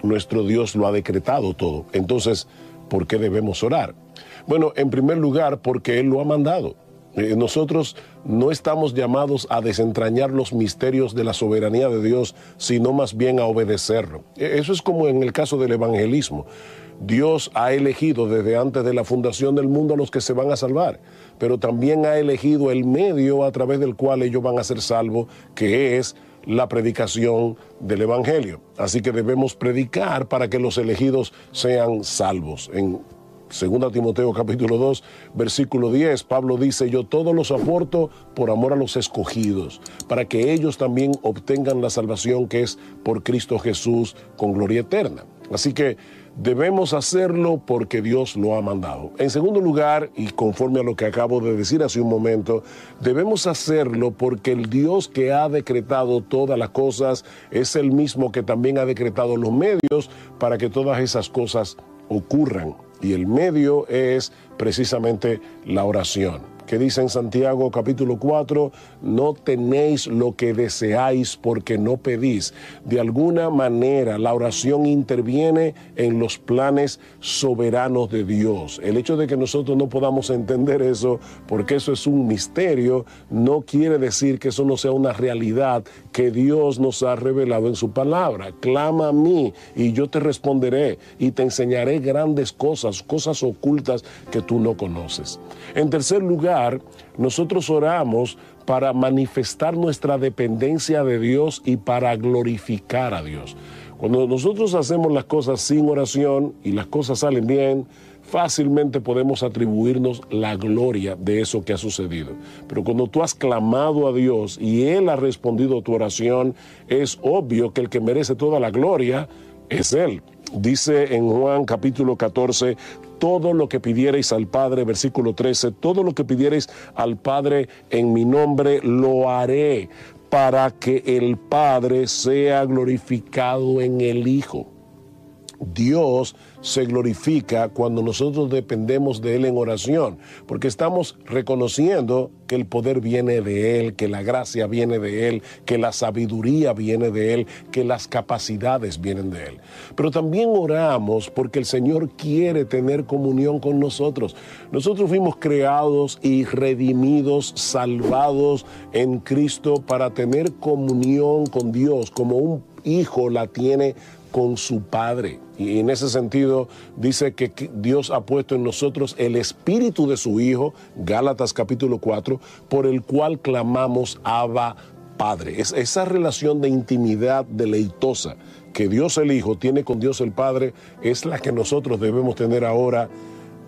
nuestro Dios lo ha decretado todo. Entonces, ¿por qué debemos orar? Bueno, en primer lugar, porque Él lo ha mandado. Nosotros no estamos llamados a desentrañar los misterios de la soberanía de Dios, sino más bien a obedecerlo. Eso es como en el caso del evangelismo. Dios ha elegido desde antes de la fundación del mundo a los que se van a salvar, pero también ha elegido el medio a través del cual ellos van a ser salvos, que es la predicación del evangelio. Así que debemos predicar para que los elegidos sean salvos. En 2 Timoteo capítulo 2, versículo 10, Pablo dice: yo todo los aporto por amor a los escogidos, para que ellos también obtengan la salvación que es por Cristo Jesús con gloria eterna. Así que debemos hacerlo porque Dios lo ha mandado. En segundo lugar, y conforme a lo que acabo de decir hace un momento, debemos hacerlo porque el Dios que ha decretado todas las cosas es el mismo que también ha decretado los medios para que todas esas cosas ocurran. Y el medio es precisamente la oración. Que dice en Santiago capítulo 4, no tenéis lo que deseáis porque no pedís. De alguna manera la oración interviene en los planes soberanos de Dios. El hecho de que nosotros no podamos entender eso, porque eso es un misterio, no quiere decir que eso no sea una realidad que Dios nos ha revelado en su palabra. Clama a mí y yo te responderé y te enseñaré grandes cosas, cosas ocultas que tú no conoces. En tercer lugar, nosotros oramos para manifestar nuestra dependencia de Dios y para glorificar a Dios. Cuando nosotros hacemos las cosas sin oración y las cosas salen bien, fácilmente podemos atribuirnos la gloria de eso que ha sucedido. Pero cuando tú has clamado a Dios y Él ha respondido a tu oración, es obvio que el que merece toda la gloria es Él. Dice en Juan capítulo 14, todo lo que pidierais al Padre, versículo 13, todo lo que pidierais al Padre en mi nombre lo haré, para que el Padre sea glorificado en el Hijo. Dios se glorifica cuando nosotros dependemos de Él en oración, porque estamos reconociendo que el poder viene de Él, que la gracia viene de Él, que la sabiduría viene de Él, que las capacidades vienen de Él. Pero también oramos porque el Señor quiere tener comunión con nosotros. Nosotros fuimos creados y redimidos, salvados en Cristo para tener comunión con Dios, como un hijo la tiene con su Padre. Y en ese sentido dice que Dios ha puesto en nosotros el espíritu de su Hijo, Gálatas capítulo 4, por el cual clamamos Abba Padre. Es esa relación de intimidad deleitosa que Dios el Hijo tiene con Dios el Padre, es la que nosotros debemos tener ahora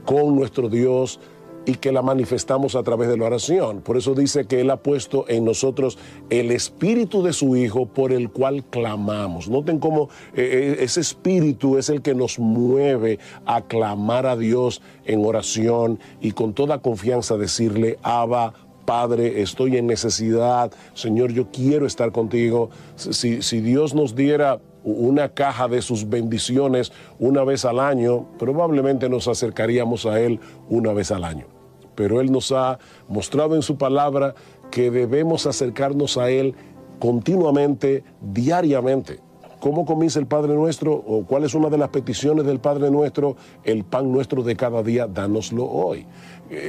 con nuestro Dios, y que la manifestamos a través de la oración. Por eso dice que Él ha puesto en nosotros el espíritu de su Hijo por el cual clamamos. Noten cómo ese espíritu es el que nos mueve a clamar a Dios en oración y con toda confianza decirle: Abba, Padre, estoy en necesidad, Señor, yo quiero estar contigo. Si Dios nos diera una caja de sus bendiciones una vez al año, probablemente nos acercaríamos a Él una vez al año. Pero Él nos ha mostrado en su palabra que debemos acercarnos a Él continuamente, diariamente. ¿Cómo comienza el Padre Nuestro? ¿O cuál es una de las peticiones del Padre Nuestro? El pan nuestro de cada día, dánoslo hoy.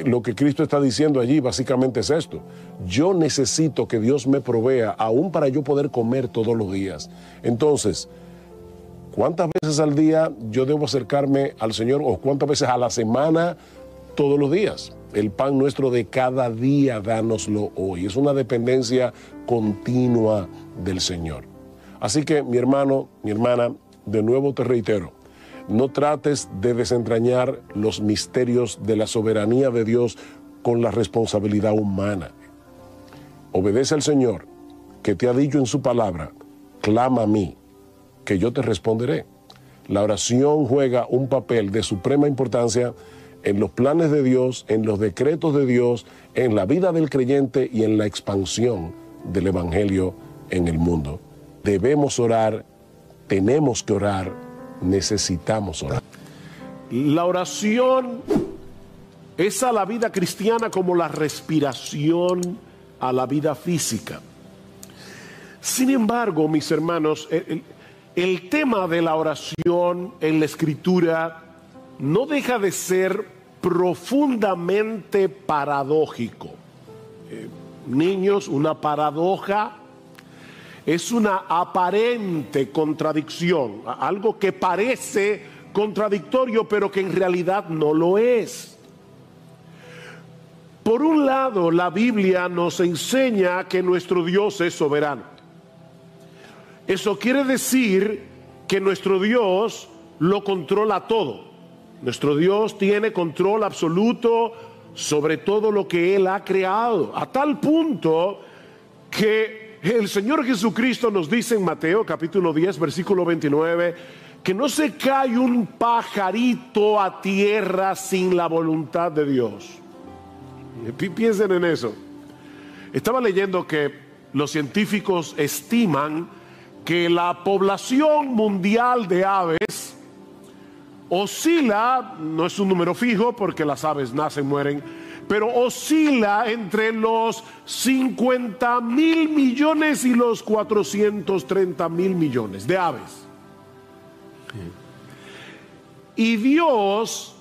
Lo que Cristo está diciendo allí básicamente es esto: yo necesito que Dios me provea aún para yo poder comer todos los días. Entonces, ¿cuántas veces al día yo debo acercarme al Señor, o cuántas veces a la semana? Todos los días. El pan nuestro de cada día, dánoslo hoy. Es una dependencia continua del Señor. Así que, mi hermano, mi hermana, de nuevo te reitero, no trates de desentrañar los misterios de la soberanía de Dios con la responsabilidad humana. Obedece al Señor, que te ha dicho en su palabra: clama a mí, que yo te responderé. La oración juega un papel de suprema importancia en los planes de Dios, en los decretos de Dios, en la vida del creyente y en la expansión del Evangelio en el mundo. Debemos orar, tenemos que orar, necesitamos orar. La oración es a la vida cristiana como la respiración a la vida física. Sin embargo, mis hermanos, el tema de la oración en la Escritura no deja de ser profundamente paradójico. Niños, una paradoja es una aparente contradicción, algo que parece contradictorio, pero que en realidad no lo es. Por un lado, la Biblia nos enseña que nuestro Dios es soberano. Eso quiere decir que nuestro Dios lo controla todo. Nuestro Dios tiene control absoluto sobre todo lo que Él ha creado, a tal punto que el Señor Jesucristo nos dice en Mateo capítulo 10 versículo 29 que no se cae un pajarito a tierra sin la voluntad de Dios. Piensen en eso. Estaba leyendo que los científicos estiman que la población mundial de aves oscila, no es un número fijo porque las aves nacen, mueren, pero oscila entre los 50.000 millones y los 430.000 millones de aves. Y Dios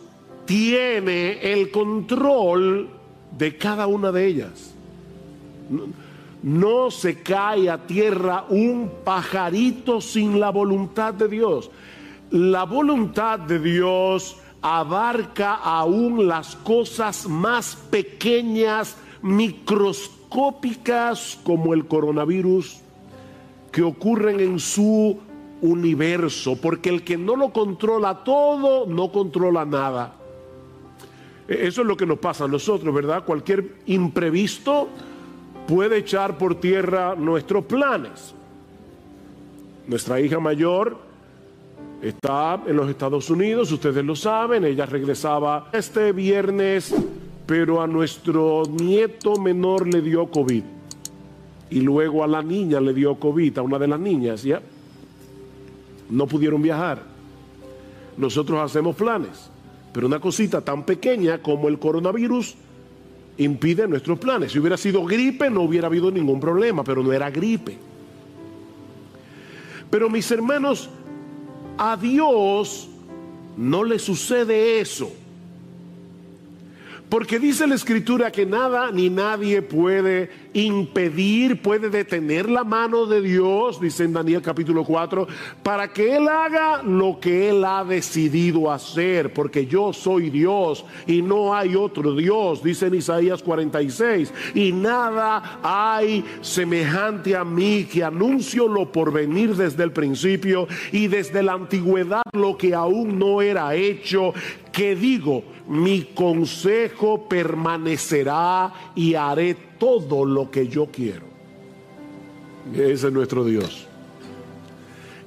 tiene el control de cada una de ellas. No se cae a tierra un pajarito sin la voluntad de Dios. La voluntad de Dios abarca aún las cosas más pequeñas, microscópicas, como el coronavirus, que ocurren en su universo, porque el que no lo controla todo, no controla nada. Eso es lo que nos pasa a nosotros, ¿verdad? Cualquier imprevisto puede echar por tierra nuestros planes. Nuestra hija mayor está en los Estados Unidos, ustedes lo saben, ella regresaba este viernes, pero a nuestro nieto menor le dio COVID. Y luego a la niña le dio COVID, a una de las niñas, ¿ya? No pudieron viajar. Nosotros hacemos planes, pero una cosita tan pequeña como el coronavirus impide nuestros planes. Si hubiera sido gripe no hubiera habido ningún problema, pero no era gripe. Pero mis hermanos, a Dios no le sucede eso, porque dice la Escritura que nada ni nadie puede impedir, puede detener la mano de Dios, dice en Daniel capítulo 4, para que Él haga lo que Él ha decidido hacer, porque yo soy Dios y no hay otro Dios, dice en Isaías 46, y nada hay semejante a mí, que anuncio lo por venir desde el principio y desde la antigüedad lo que aún no era hecho, que digo, mi consejo permanecerá y haré todo lo que yo quiero. Ese es nuestro Dios.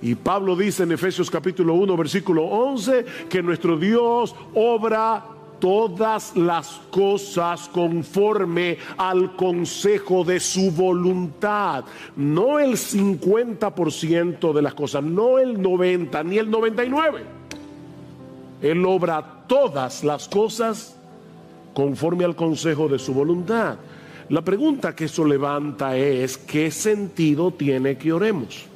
Y Pablo dice en Efesios capítulo 1 versículo 11 que nuestro Dios obra todas las cosas conforme al consejo de su voluntad. No el 50% de las cosas, no el 90 ni el 99. Él obra todas las cosas conforme al consejo de su voluntad. La pregunta que eso levanta es: ¿qué sentido tiene que oremos?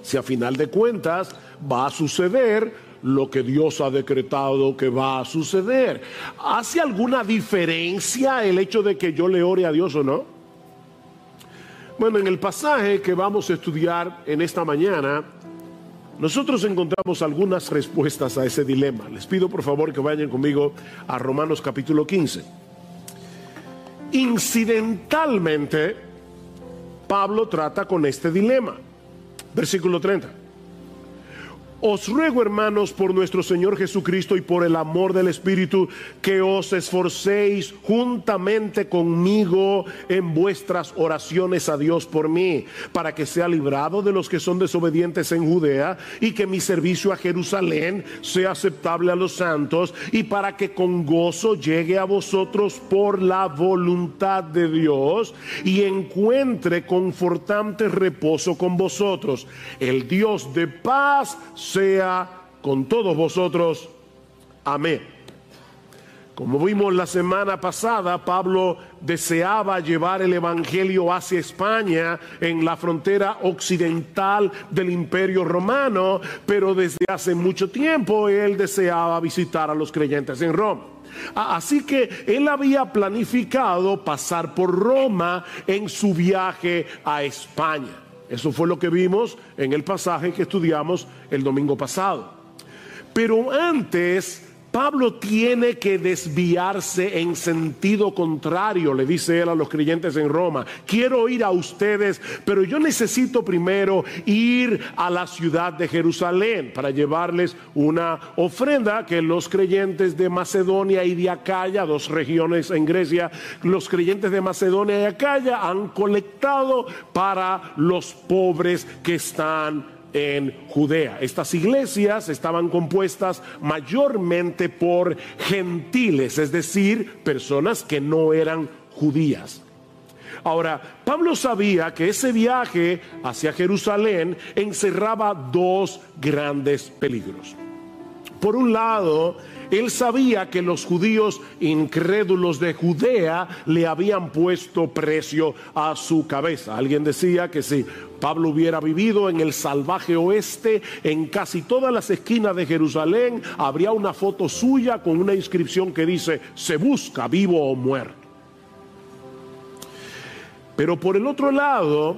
Si a final de cuentas va a suceder lo que Dios ha decretado que va a suceder. ¿Hace alguna diferencia el hecho de que yo le ore a Dios o no? Bueno, en el pasaje que vamos a estudiar en esta mañana, nosotros encontramos algunas respuestas a ese dilema. Les pido por favor que vayan conmigo a Romanos capítulo 15. Incidentalmente, Pablo trata con este dilema. Versículo 30. Os ruego, hermanos, por nuestro Señor Jesucristo y por el amor del Espíritu, que os esforcéis juntamente conmigo en vuestras oraciones a Dios por mí, para que sea librado de los que son desobedientes en Judea, y que mi servicio a Jerusalén sea aceptable a los santos, y para que con gozo llegue a vosotros por la voluntad de Dios, y encuentre confortante reposo con vosotros. El Dios de paz sea con todos vosotros. Amén. Como vimos la semana pasada, Pablo deseaba llevar el evangelio hacia España, en la frontera occidental del Imperio Romano, pero desde hace mucho tiempo él deseaba visitar a los creyentes en Roma. Así que él había planificado pasar por Roma en su viaje a España. Eso fue lo que vimos en el pasaje que estudiamos el domingo pasado. Pero antes, Pablo tiene que desviarse en sentido contrario, le dice él a los creyentes en Roma. Quiero ir a ustedes, pero yo necesito primero ir a la ciudad de Jerusalén para llevarles una ofrenda que los creyentes de Macedonia y de Acaya, dos regiones en Grecia, los creyentes de Macedonia y Acaya han colectado para los pobres que están en Judea. Estas iglesias estaban compuestas mayormente por gentiles, es decir, personas que no eran judías. Ahora, Pablo sabía que ese viaje hacia Jerusalén encerraba dos grandes peligros. Por un lado, él sabía que los judíos incrédulos de Judea le habían puesto precio a su cabeza. Alguien decía que si Pablo hubiera vivido en el salvaje oeste, en casi todas las esquinas de Jerusalén habría una foto suya con una inscripción que dice: se busca vivo o muerto. Pero por el otro lado,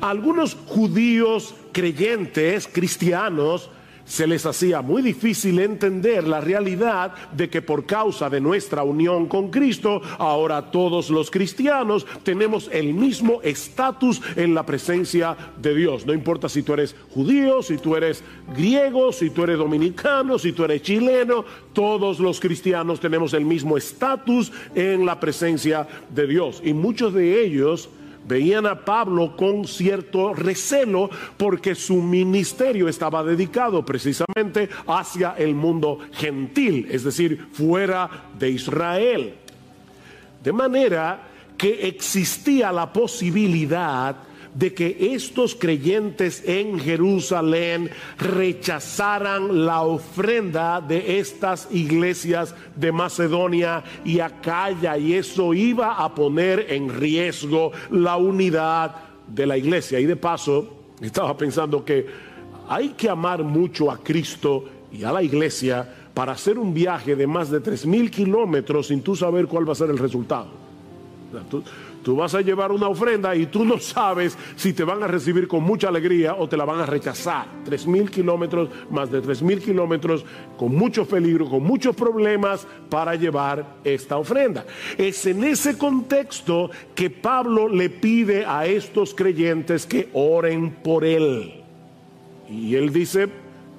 a algunos judíos creyentes, cristianos, se les hacía muy difícil entender la realidad de que por causa de nuestra unión con Cristo, ahora todos los cristianos tenemos el mismo estatus en la presencia de Dios. No importa si tú eres judío, si tú eres griego, si tú eres dominicano, si tú eres chileno, todos los cristianos tenemos el mismo estatus en la presencia de Dios. Y muchos de ellos veían a Pablo con cierto recelo porque su ministerio estaba dedicado precisamente hacia el mundo gentil, es decir, fuera de Israel. De manera que existía la posibilidad de que estos creyentes en Jerusalén rechazaran la ofrenda de estas iglesias de Macedonia y Acaya, y eso iba a poner en riesgo la unidad de la iglesia. Y de paso, estaba pensando que hay que amar mucho a Cristo y a la iglesia para hacer un viaje de más de 3,000 kilómetros sin tú saber cuál va a ser el resultado. O sea, tú vas a llevar una ofrenda y tú no sabes si te van a recibir con mucha alegría o te la van a rechazar. 3,000 kilómetros, más de 3,000 kilómetros, con muchos peligros, con muchos problemas para llevar esta ofrenda. Es en ese contexto que Pablo le pide a estos creyentes que oren por él. Y él dice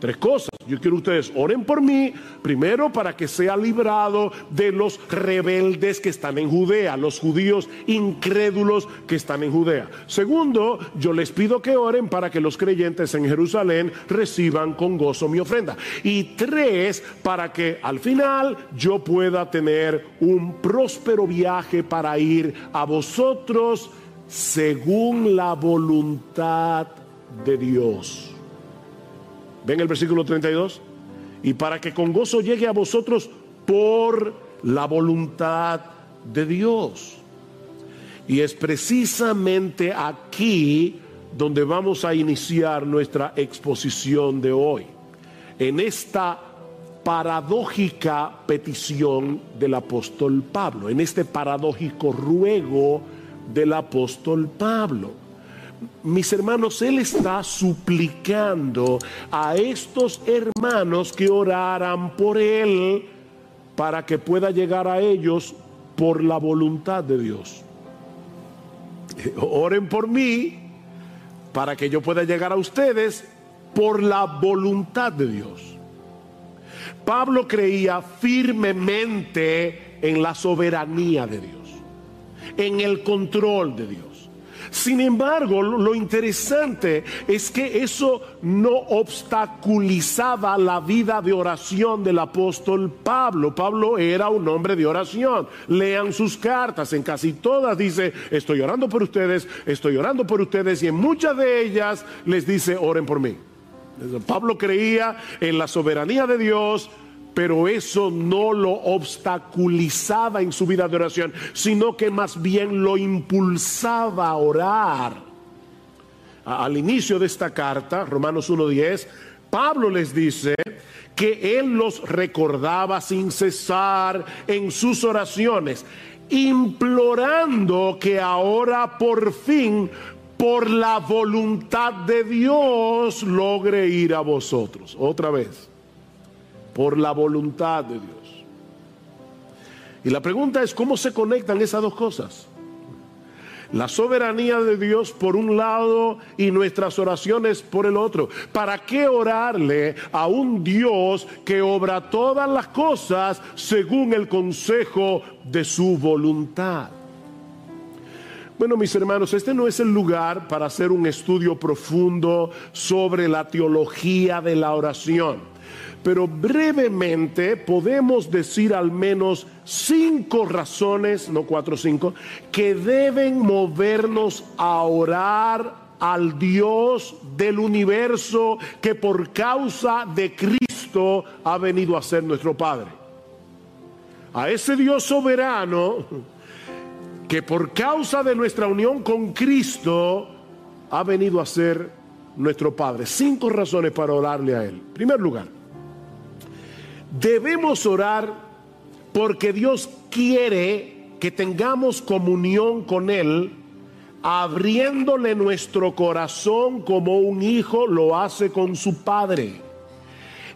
3 cosas. Yo quiero que ustedes oren por mí, primero para que sea librado de los rebeldes que están en Judea, los judíos incrédulos que están en Judea. Segundo, yo les pido que oren para que los creyentes en Jerusalén reciban con gozo mi ofrenda. Y 3, para que al final yo pueda tener un próspero viaje para ir a vosotros según la voluntad de Dios. ¿Ven el versículo 32? Y para que con gozo llegue a vosotros por la voluntad de Dios. Y es precisamente aquí donde vamos a iniciar nuestra exposición de hoy, en esta paradójica petición del apóstol Pablo, en este paradójico ruego del apóstol Pablo. Mis hermanos, él está suplicando a estos hermanos que oraran por él para que pueda llegar a ellos por la voluntad de Dios. Oren por mí para que yo pueda llegar a ustedes por la voluntad de Dios. Pablo creía firmemente en la soberanía de Dios, en el control de Dios. Sin embargo, lo interesante es que eso no obstaculizaba la vida de oración del apóstol Pablo. Pablo era un hombre de oración. Lean sus cartas, en casi todas dice: estoy orando por ustedes, estoy orando por ustedes, y en muchas de ellas les dice: oren por mí. Pablo creía en la soberanía de Dios, pero eso no lo obstaculizaba en su vida de oración, sino que más bien lo impulsaba a orar. Al inicio de esta carta, Romanos 1:10, Pablo les dice que él los recordaba sin cesar en sus oraciones, implorando que ahora por fin, por la voluntad de Dios, logre ir a vosotros. Otra vez, por la voluntad de Dios. Y la pregunta es, ¿cómo se conectan esas dos cosas? La soberanía de Dios por un lado y nuestras oraciones por el otro. ¿Para qué orarle a un Dios que obra todas las cosas según el consejo de su voluntad? Bueno, mis hermanos, este no es el lugar para hacer un estudio profundo sobre la teología de la oración. Pero brevemente podemos decir al menos 5 razones, no 4 o 5, que deben movernos a orar al Dios del universo que por causa de Cristo ha venido a ser nuestro Padre. A ese Dios soberano que por causa de nuestra unión con Cristo ha venido a ser nuestro Padre. 5 razones para orarle a Él. En primer lugar, debemos orar porque Dios quiere que tengamos comunión con Él, abriéndole nuestro corazón como un hijo lo hace con su padre.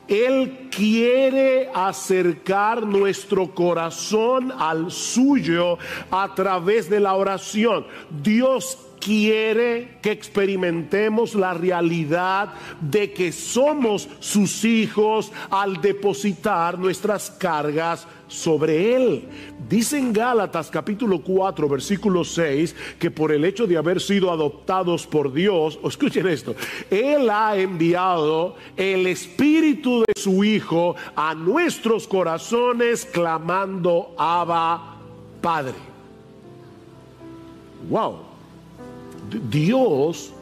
Él quiere acercar nuestro corazón al suyo a través de la oración. Dios quiere que experimentemos la realidad de que somos sus hijos al depositar nuestras cargas sobre Él. Dice en Gálatas capítulo 4 versículo 6 que por el hecho de haber sido adoptados por Dios, escuchen esto, Él ha enviado el Espíritu de su Hijo a nuestros corazones clamando Abba, Padre. Wow. Dios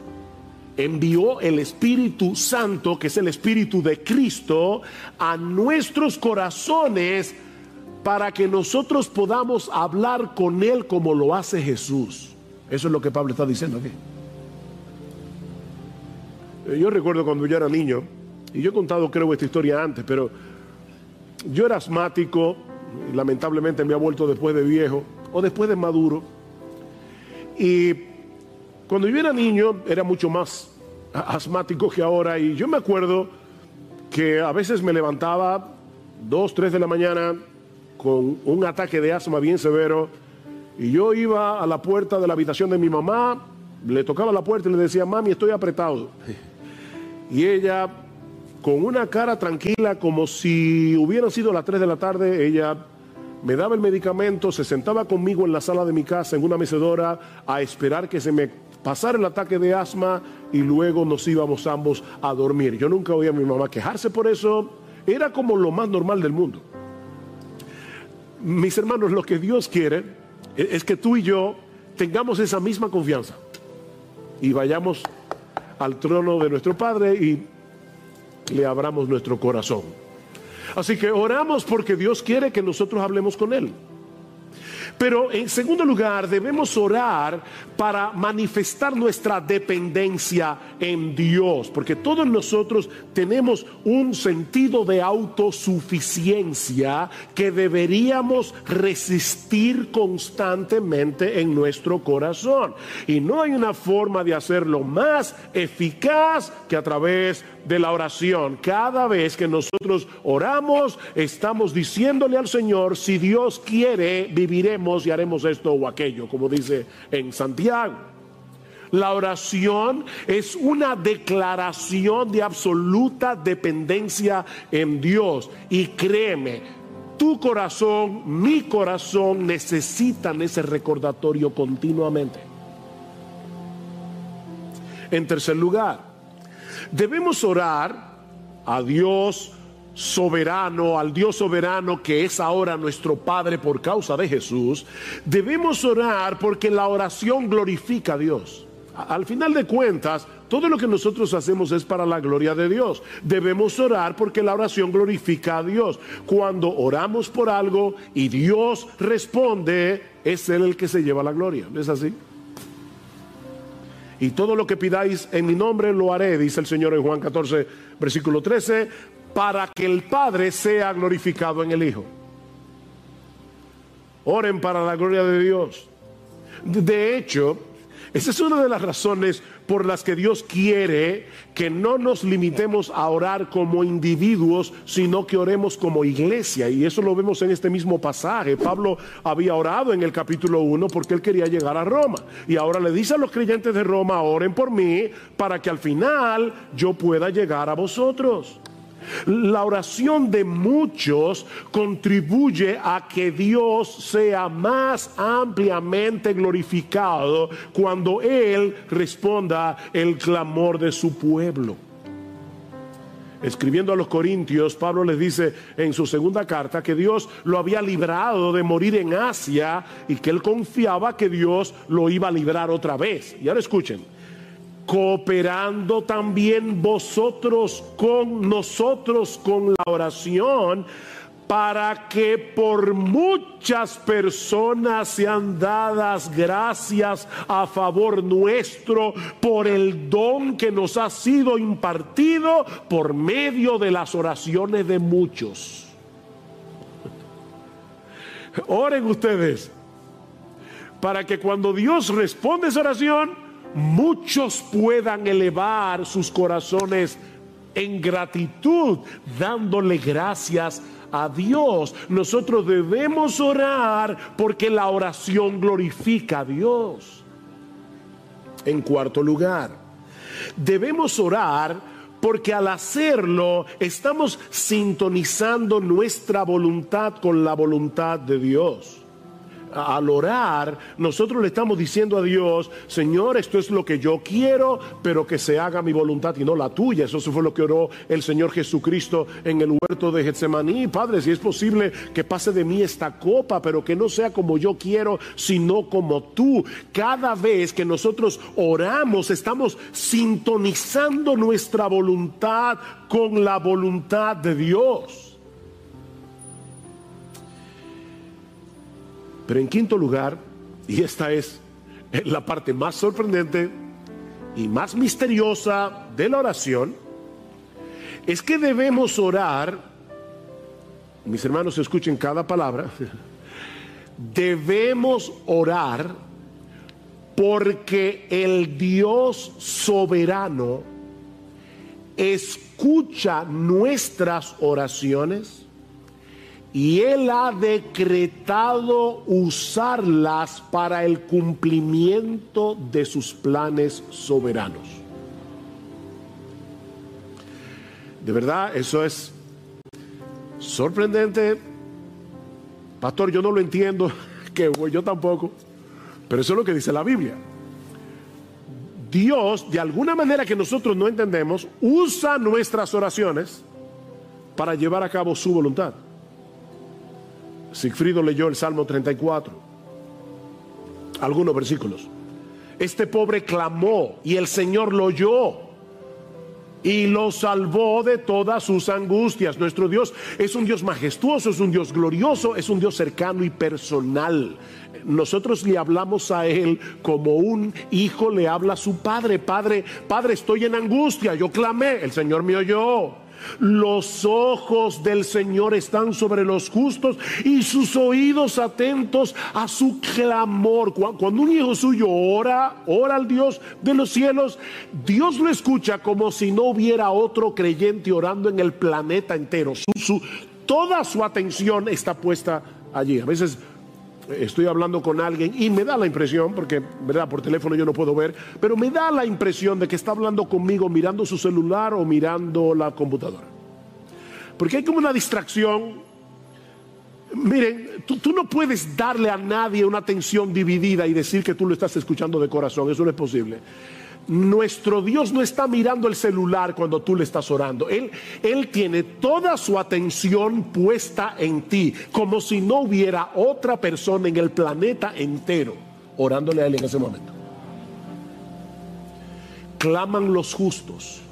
envió el Espíritu Santo, que es el Espíritu de Cristo, a nuestros corazones para que nosotros podamos hablar con Él como lo hace Jesús. Eso es lo que Pablo está diciendo aquí. Yo recuerdo cuando yo era niño, y yo he contado creo esta historia antes, pero yo era asmático, y lamentablemente me ha vuelto después de viejo, o después de maduro, y cuando yo era niño era mucho más asmático que ahora, y yo me acuerdo que a veces me levantaba 2, 3 de la mañana con un ataque de asma bien severo, y yo iba a la puerta de la habitación de mi mamá, le tocaba la puerta y le decía: mami, estoy apretado. Y ella, con una cara tranquila, como si hubieran sido las 3 de la tarde, ella me daba el medicamento, se sentaba conmigo en la sala de mi casa en una mecedora a esperar que se me pasara el ataque de asma, y luego nos íbamos ambos a dormir. Yo nunca oía a mi mamá quejarse por eso, era como lo más normal del mundo. Mis hermanos, lo que Dios quiere es que tú y yo tengamos esa misma confianza y vayamos al trono de nuestro Padre y le abramos nuestro corazón. Así que oramos porque Dios quiere que nosotros hablemos con Él. Pero en segundo lugar, debemos orar para manifestar nuestra dependencia en Dios, porque todos nosotros tenemos un sentido de autosuficiencia que deberíamos resistir constantemente en nuestro corazón. Y no hay una forma de hacerlo más eficaz que a través de la oración. Cada vez que nosotros oramos, estamos diciéndole al Señor: si Dios quiere, viviremos y haremos esto o aquello, como dice en Santiago. La oración es una declaración de absoluta dependencia en Dios, y créeme, tu corazón, mi corazón necesitan ese recordatorio continuamente. En tercer lugar, debemos orar a Dios soberano, al Dios soberano que es ahora nuestro Padre por causa de Jesús. Debemos orar porque la oración glorifica a Dios. Al final de cuentas, todo lo que nosotros hacemos es para la gloria de Dios. Debemos orar porque la oración glorifica a Dios. Cuando oramos por algo y Dios responde, es Él el que se lleva la gloria. ¿No es así? Y todo lo que pidáis en mi nombre lo haré, dice el Señor en Juan 14, versículo 13, para que el Padre sea glorificado en el Hijo. Oren para la gloria de Dios. De hecho, esa es una de las razones por las que Dios quiere que no nos limitemos a orar como individuos, sino que oremos como iglesia. Y eso lo vemos en este mismo pasaje. Pablo había orado en el capítulo 1 porque él quería llegar a Roma. Y ahora le dice a los creyentes de Roma, oren por mí para que al final yo pueda llegar a vosotros. La oración de muchos contribuye a que Dios sea más ampliamente glorificado cuando Él responda el clamor de su pueblo. Escribiendo a los Corintios, Pablo les dice en su segunda carta que Dios lo había librado de morir en Asia y que él confiaba que Dios lo iba a librar otra vez. Y ahora escuchen: cooperando también vosotros con nosotros con la oración, para que por muchas personas sean dadas gracias a favor nuestro por el don que nos ha sido impartido por medio de las oraciones de muchos. Oren ustedes para que cuando Dios responde esa oración, muchos puedan elevar sus corazones en gratitud, dándole gracias a Dios. Nosotros debemos orar porque la oración glorifica a Dios. En cuarto lugar, debemos orar porque al hacerlo estamos sintonizando nuestra voluntad con la voluntad de Dios. Al orar, nosotros le estamos diciendo a Dios: Señor, esto es lo que yo quiero, pero que se haga mi voluntad y no la tuya. Eso fue lo que oró el Señor Jesucristo en el huerto de Getsemaní. Padre, si es posible que pase de mí esta copa, pero que no sea como yo quiero, sino como tú. Cada vez que nosotros oramos, estamos sintonizando nuestra voluntad con la voluntad de Dios. Pero en quinto lugar, y esta es la parte más sorprendente y más misteriosa de la oración, es que debemos orar, mis hermanos escuchen cada palabra, debemos orar porque el Dios soberano escucha nuestras oraciones y Él ha decretado usarlas para el cumplimiento de sus planes soberanos. De verdad, eso es sorprendente. Pastor, yo no lo entiendo, que yo tampoco, pero eso es lo que dice la Biblia. Dios, de alguna manera que nosotros no entendemos, usa nuestras oraciones para llevar a cabo su voluntad. Sigfrido leyó el Salmo 34, algunos versículos. Este pobre clamó y el Señor lo oyó y lo salvó de todas sus angustias. Nuestro Dios es un Dios majestuoso, es un Dios glorioso, es un Dios cercano y personal. Nosotros le hablamos a Él como un hijo le habla a su padre. Padre, estoy en angustia, yo clamé, el Señor me oyó. Los ojos del Señor están sobre los justos y sus oídos atentos a su clamor. Cuando un hijo suyo ora al Dios de los cielos, Dios lo escucha como si no hubiera otro creyente orando en el planeta entero. Toda su atención está puesta allí. A veces estoy hablando con alguien y me da la impresión, porque verdad, por teléfono yo no puedo ver, pero me da la impresión de que está hablando conmigo mirando su celular o mirando la computadora, porque hay como una distracción. Miren, tú no puedes darle a nadie una atención dividida y decir que tú lo estás escuchando de corazón. Eso no es posible. Nuestro Dios no está mirando el celular cuando tú le estás orando. Él tiene toda su atención puesta en ti, como si no hubiera otra persona en el planeta entero orándole a Él en ese momento. claman los justos,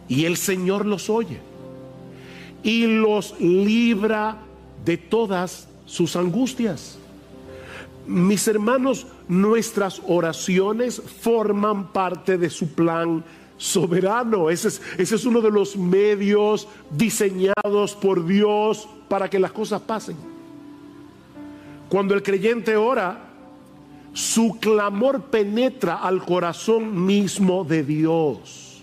y el Señor los oye, y los libra de todas sus angustias. Mis hermanos, nuestras oraciones forman parte de su plan soberano. Ese es uno de los medios diseñados por Dios para que las cosas pasen. Cuando el creyente ora, su clamor penetra al corazón mismo de Dios,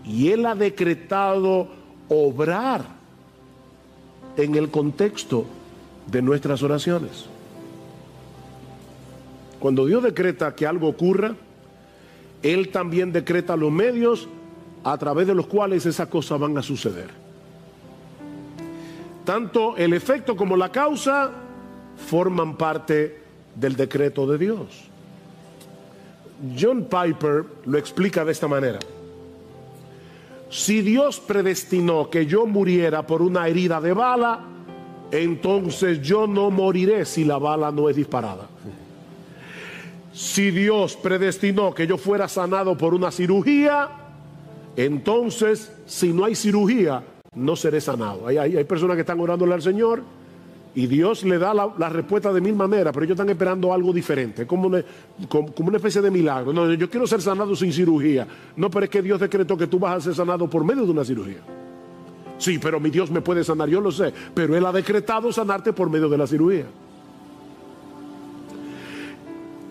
y Él ha decretado obrar en el contexto de nuestras oraciones. Cuando Dios decreta que algo ocurra, Él también decreta los medios a través de los cuales esas cosas van a suceder. Tanto el efecto como la causa forman parte del decreto de Dios. John Piper lo explica de esta manera: si Dios predestinó que yo muriera por una herida de bala, entonces yo no moriré si la bala no es disparada. Si Dios predestinó que yo fuera sanado por una cirugía, entonces si no hay cirugía, no seré sanado. Hay personas que están orándole al Señor y Dios le da la respuesta de mil maneras, pero ellos están esperando algo diferente, como una especie de milagro. No, yo quiero ser sanado sin cirugía. No, pero es que Dios decretó que tú vas a ser sanado por medio de una cirugía. Sí, pero mi Dios me puede sanar, yo lo sé, pero Él ha decretado sanarte por medio de la cirugía.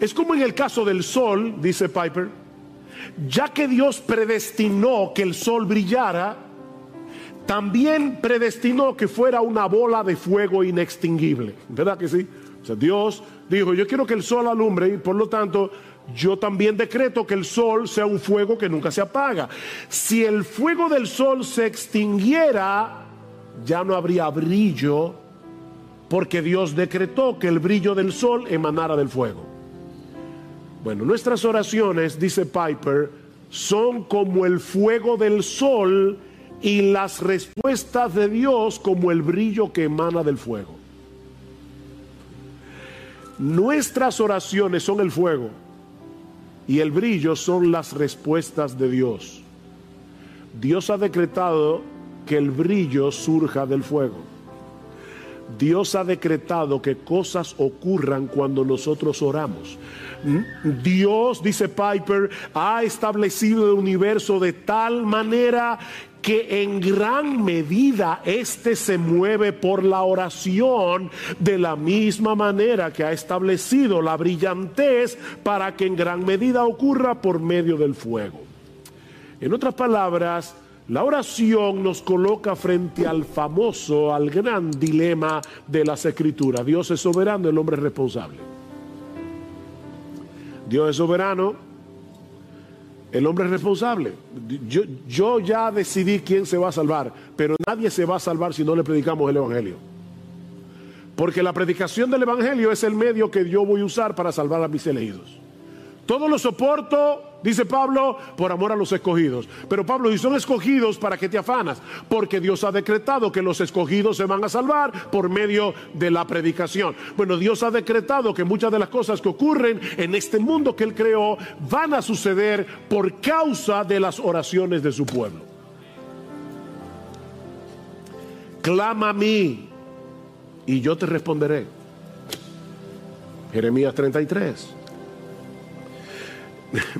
Es como en el caso del sol, dice Piper, ya que Dios predestinó que el sol brillara, también predestinó que fuera una bola de fuego inextinguible. ¿Verdad que sí? O sea, Dios dijo, yo quiero que el sol alumbre, y por lo tanto yo también decreto que el sol sea un fuego que nunca se apaga. Si el fuego del sol se extinguiera, ya no habría brillo, porque Dios decretó que el brillo del sol emanara del fuego. Bueno, nuestras oraciones, dice Piper, son como el fuego del sol, y las respuestas de Dios como el brillo que emana del fuego. Nuestras oraciones son el fuego, y el brillo son las respuestas de Dios. Dios ha decretado que el brillo surja del fuego. Dios ha decretado que cosas ocurran cuando nosotros oramos. Dios, dice Piper, ha establecido el universo de tal manera que en gran medida éste se mueve por la oración, de la misma manera que ha establecido la brillantez para que en gran medida ocurra por medio del fuego. En otras palabras, la oración nos coloca frente al gran dilema de las Escrituras. Dios es soberano, el hombre es responsable. Dios es soberano, el hombre es responsable. Yo ya decidí quién se va a salvar, pero nadie se va a salvar si no le predicamos el Evangelio. Porque la predicación del Evangelio es el medio que yo voy a usar para salvar a mis elegidos. Todo lo soporto, dice Pablo, por amor a los escogidos. Pero Pablo dice, son escogidos, ¿para qué te afanas? Porque Dios ha decretado que los escogidos se van a salvar por medio de la predicación. Bueno, Dios ha decretado que muchas de las cosas que ocurren en este mundo que Él creó van a suceder por causa de las oraciones de su pueblo. Clama a mí y yo te responderé. Jeremías 33.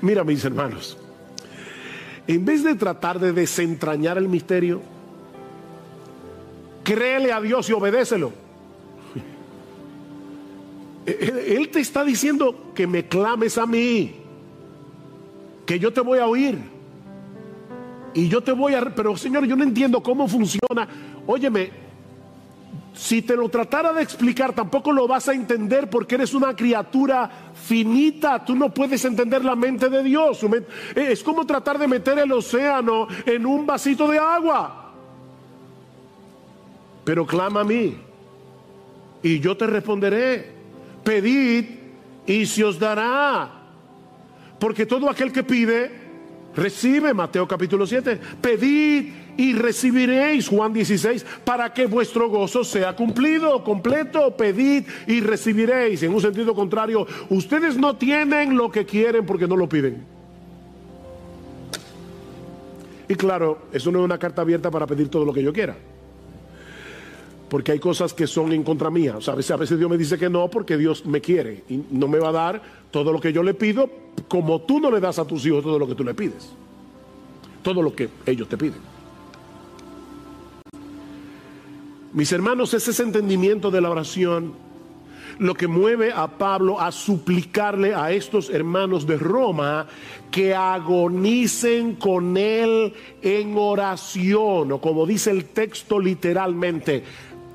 Mira, mis hermanos, en vez de tratar de desentrañar el misterio, créele a Dios y obedécelo. Él te está diciendo que me clames a mí, que yo te voy a oír y yo te voy a... Pero Señor, yo no entiendo cómo funciona. Óyeme, si te lo tratara de explicar, tampoco lo vas a entender, porque eres una criatura finita. Tú no puedes entender la mente de Dios. Es como tratar de meter el océano en un vasito de agua. Pero clama a mí y yo te responderé. Pedid y se os dará, porque todo aquel que pide recibe. Mateo capítulo 7. Pedid y recibiréis, Juan 16, para que vuestro gozo sea cumplido, completo. Pedid y recibiréis. En un sentido contrario, ustedes no tienen lo que quieren porque no lo piden. Y claro, eso no es una carta abierta para pedir todo lo que yo quiera, porque hay cosas que son en contra mía. O sea, a veces Dios me dice que no porque Dios me quiere y no me va a dar todo lo que yo le pido, como tú no le das a tus hijos todo lo que tú le pides, todo lo que ellos te piden. Mis hermanos, es ese entendimiento de la oración lo que mueve a Pablo a suplicarle a estos hermanos de Roma que agonicen con él en oración, o como dice el texto literalmente,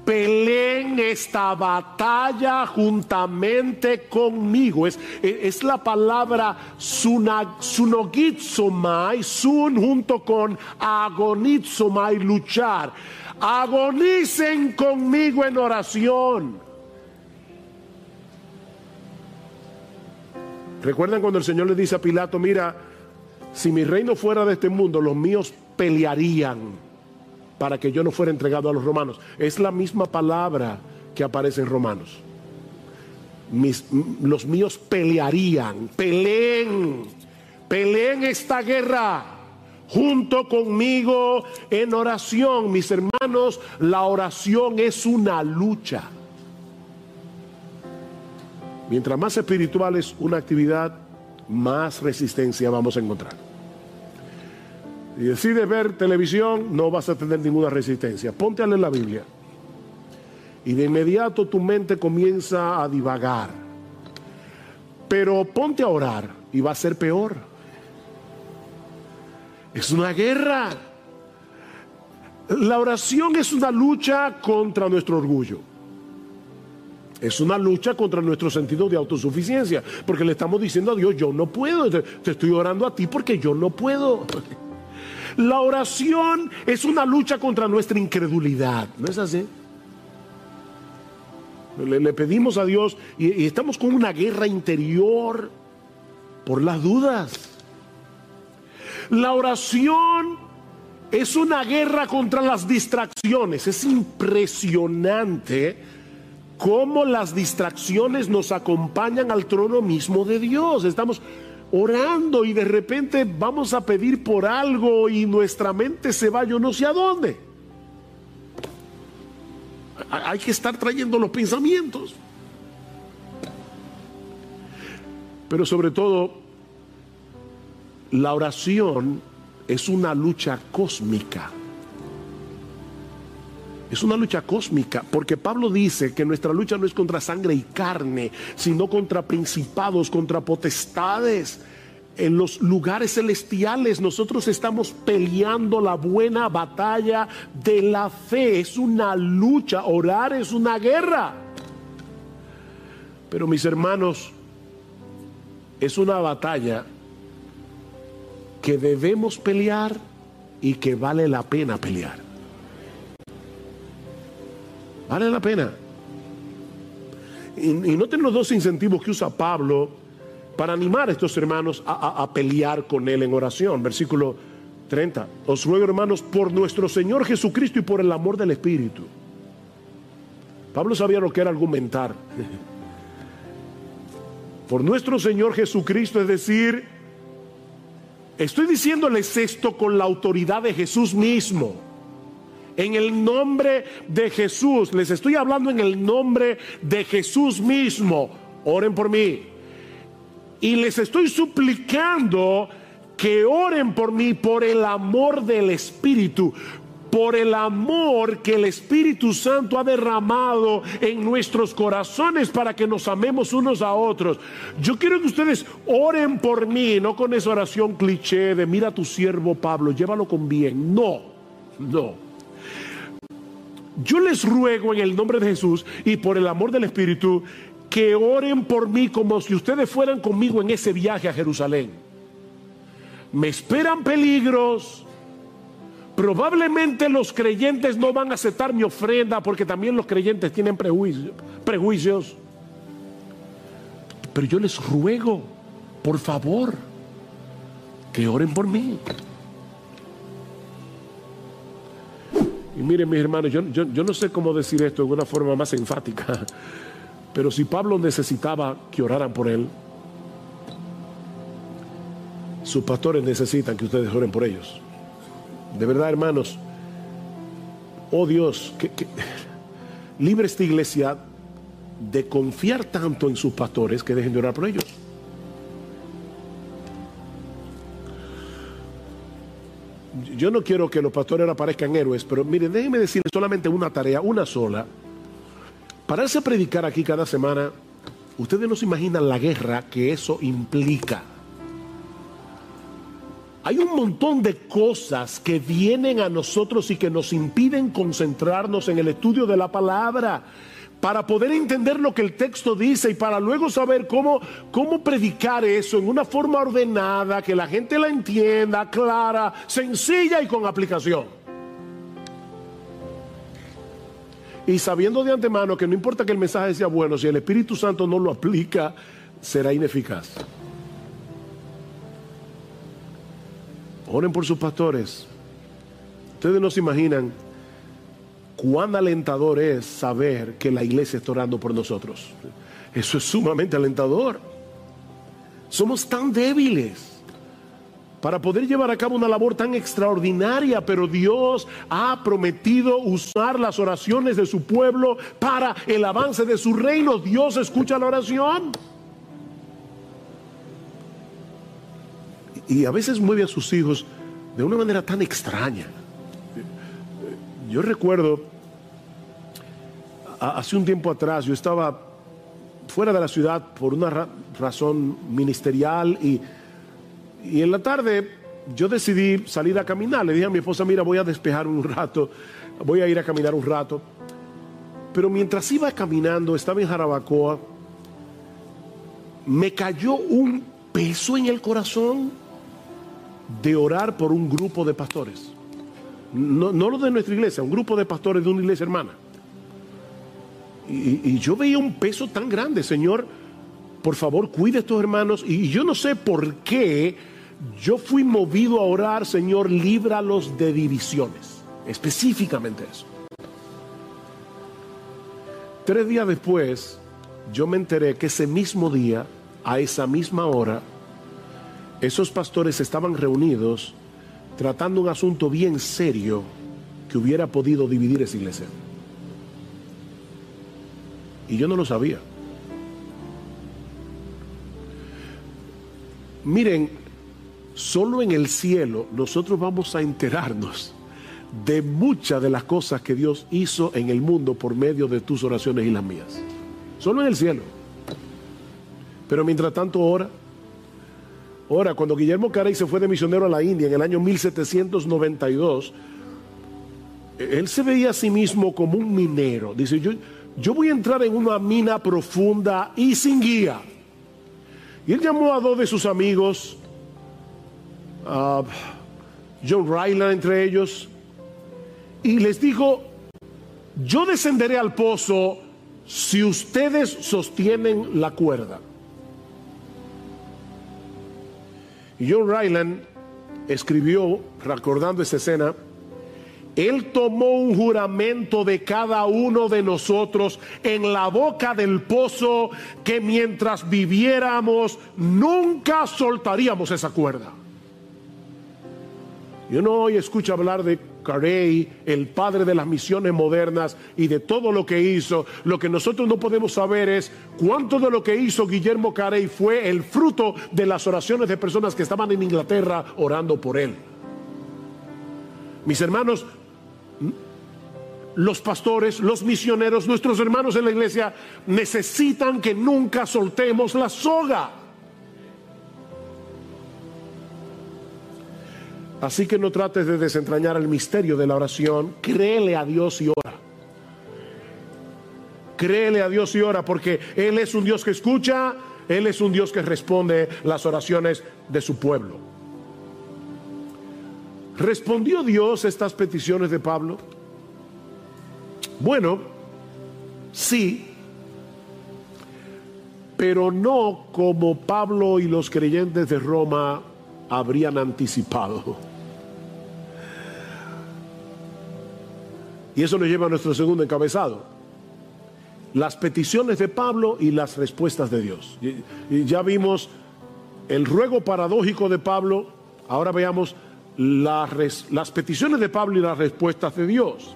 peleen esta batalla juntamente conmigo. Es la palabra sunogizomai, sun junto con agonizomai, luchar. Agonicen conmigo en oración. ¿Recuerdan cuando el Señor le dice a Pilato, mira, si mi reino fuera de este mundo, los míos pelearían para que yo no fuera entregado a los romanos? Es la misma palabra que aparece en Romanos. Los míos pelearían, peleen esta guerra junto conmigo en oración. Mis hermanos, la oración es una lucha. Mientras más espiritual es una actividad, más resistencia vamos a encontrar. Si decides ver televisión, no vas a tener ninguna resistencia. Ponte a leer la Biblia y de inmediato tu mente comienza a divagar. Pero ponte a orar y va a ser peor. Es una guerra. La oración es una lucha contra nuestro orgullo. Es una lucha contra nuestro sentido de autosuficiencia, porque le estamos diciendo a Dios, yo no puedo, te estoy orando a ti porque yo no puedo. La oración es una lucha contra nuestra incredulidad, ¿no es así? Le pedimos a Dios y estamos con una guerra interior por las dudas. La oración es una guerra contra las distracciones. Es impresionante cómo las distracciones nos acompañan al trono mismo de Dios. Estamos orando y de repente vamos a pedir por algo y nuestra mente se va yo no sé a dónde. Hay que estar trayendo los pensamientos. Pero sobre todo, la oración es una lucha cósmica. Es una lucha cósmica, porque Pablo dice que nuestra lucha no es contra sangre y carne, sino contra principados, contra potestades. En los lugares celestiales nosotros estamos peleando la buena batalla de la fe. Es una lucha, orar es una guerra. Pero mis hermanos, es una batalla que debemos pelear y que vale la pena pelear. Vale la pena. Y noten los dos incentivos que usa Pablo para animar a estos hermanos a pelear con él en oración. Versículo 30. Os ruego, hermanos, por nuestro Señor Jesucristo y por el amor del Espíritu. Pablo sabía lo que era argumentar. Por nuestro Señor Jesucristo, es decir, estoy diciéndoles esto con la autoridad de Jesús mismo. En el nombre de Jesús, les estoy hablando en el nombre de Jesús mismo. Oren por mí. Y les estoy suplicando que oren por mí por el amor del Espíritu, por el amor que el Espíritu Santo ha derramado en nuestros corazones para que nos amemos unos a otros. Yo quiero que ustedes oren por mí, no con esa oración cliché de mira a tu siervo Pablo, llévalo con bien. No. Yo les ruego en el nombre de Jesús y por el amor del Espíritu que oren por mí como si ustedes fueran conmigo en ese viaje a Jerusalén. Me esperan peligros. Probablemente los creyentes no van a aceptar mi ofrenda porque también los creyentes tienen prejuicios. Pero yo les ruego, por favor, que oren por mí. Y miren, mis hermanos, yo no sé cómo decir esto de una forma más enfática, pero si Pablo necesitaba que oraran por él, sus pastores necesitan que ustedes oren por ellos. De verdad, hermanos, oh Dios, que libre esta iglesia de confiar tanto en sus pastores que dejen de orar por ellos. Yo no quiero que los pastores ahora parezcan héroes, pero miren, déjenme decirles solamente una tarea, una sola. Pararse a predicar aquí cada semana, ustedes no se imaginan la guerra que eso implica. Hay un montón de cosas que vienen a nosotros y que nos impiden concentrarnos en el estudio de la palabra, para poder entender lo que el texto dice y para luego saber cómo predicar eso en una forma ordenada, que la gente la entienda, clara, sencilla y con aplicación. Y sabiendo de antemano que no importa que el mensaje sea bueno, si el Espíritu Santo no lo aplica, será ineficaz. Oren por sus pastores. Ustedes no se imaginan cuán alentador es saber que la iglesia está orando por nosotros. Eso es sumamente alentador. Somos tan débiles para poder llevar a cabo una labor tan extraordinaria, pero Dios ha prometido usar las oraciones de su pueblo para el avance de su reino. Dios escucha la oración. Y a veces mueve a sus hijos de una manera tan extraña. Yo recuerdo, hace un tiempo atrás, yo estaba fuera de la ciudad por una razón ministerial y en la tarde yo decidí salir a caminar. Le dije a mi esposa, mira, voy a despejar un rato, voy a ir a caminar un rato. Pero mientras iba caminando, estaba en Jarabacoa, me cayó un peso en el corazón de orar por un grupo de pastores. No lo de nuestra iglesia, un grupo de pastores de una iglesia hermana. Y yo veía un peso tan grande. Señor, por favor, cuide a estos hermanos. Y yo no sé por qué yo fui movido a orar, Señor, líbralos de divisiones. Específicamente eso. 3 días después, yo me enteré que ese mismo día, a esa misma hora, esos pastores estaban reunidos tratando un asunto bien serio que hubiera podido dividir esa iglesia. Y yo no lo sabía. Miren, solo en el cielo nosotros vamos a enterarnos de muchas de las cosas que Dios hizo en el mundo por medio de tus oraciones y las mías. Solo en el cielo. Pero mientras tanto, ora. Cuando Guillermo Carey se fue de misionero a la India en el año 1792, él se veía a sí mismo como un minero. Dice, yo voy a entrar en una mina profunda y sin guía. Y él llamó a 2 de sus amigos, John Ryland entre ellos, y les dijo, yo descenderé al pozo si ustedes sostienen la cuerda. Y John Ryland escribió, recordando esta escena, él tomó un juramento de cada uno de nosotros en la boca del pozo, que mientras viviéramos nunca soltaríamos esa cuerda. Y uno hoy escucha hablar de Carey, el padre de las misiones modernas y de todo lo que hizo. Lo que nosotros no podemos saber es cuánto de lo que hizo Guillermo Carey fue el fruto de las oraciones de personas que estaban en Inglaterra orando por él. Mis hermanos, los pastores, los misioneros, nuestros hermanos en la iglesia necesitan que nunca soltemos la soga. Así que no trates de desentrañar el misterio de la oración. Créele a Dios y ora. Créele a Dios y ora, porque Él es un Dios que escucha, Él es un Dios que responde las oraciones de su pueblo. ¿Respondió Dios estas peticiones de Pablo? Bueno, sí, pero no como Pablo y los creyentes de Roma habrían anticipado. Y eso nos lleva a nuestro segundo encabezado: las peticiones de Pablo y las respuestas de Dios. Y ya vimos el ruego paradójico de Pablo. Ahora veamos las peticiones de Pablo y las respuestas de Dios.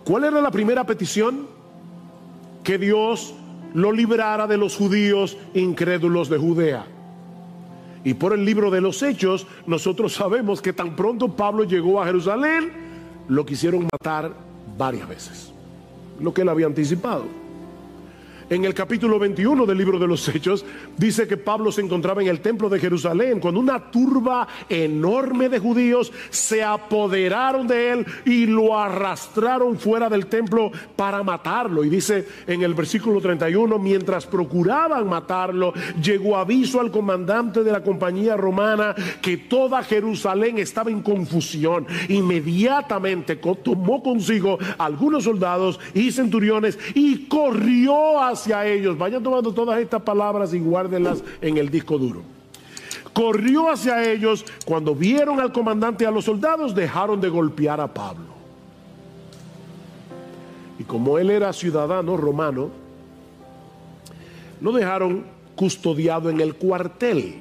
¿Cuál era la primera petición? Que Dios lo librara de los judíos incrédulos de Judea. Y por el libro de los Hechos, nosotros sabemos que tan pronto Pablo llegó a Jerusalén, lo quisieron matar varias veces, lo que él había anticipado. En el capítulo 21 del libro de los Hechos, dice que Pablo se encontraba en el templo de Jerusalén cuando una turba enorme de judíos se apoderaron de él y lo arrastraron fuera del templo para matarlo. Y dice en el versículo 31, mientras procuraban matarlo, llegó aviso al comandante de la compañía romana que toda Jerusalén estaba en confusión. Inmediatamente tomó consigo algunos soldados y centuriones y corrió hacia ellos. Vayan tomando todas estas palabras y guárdenlas en el disco duro. Corrió hacia ellos. Cuando vieron al comandante y a los soldados, dejaron de golpear a Pablo. Y como él era ciudadano romano, lo dejaron custodiado en el cuartel.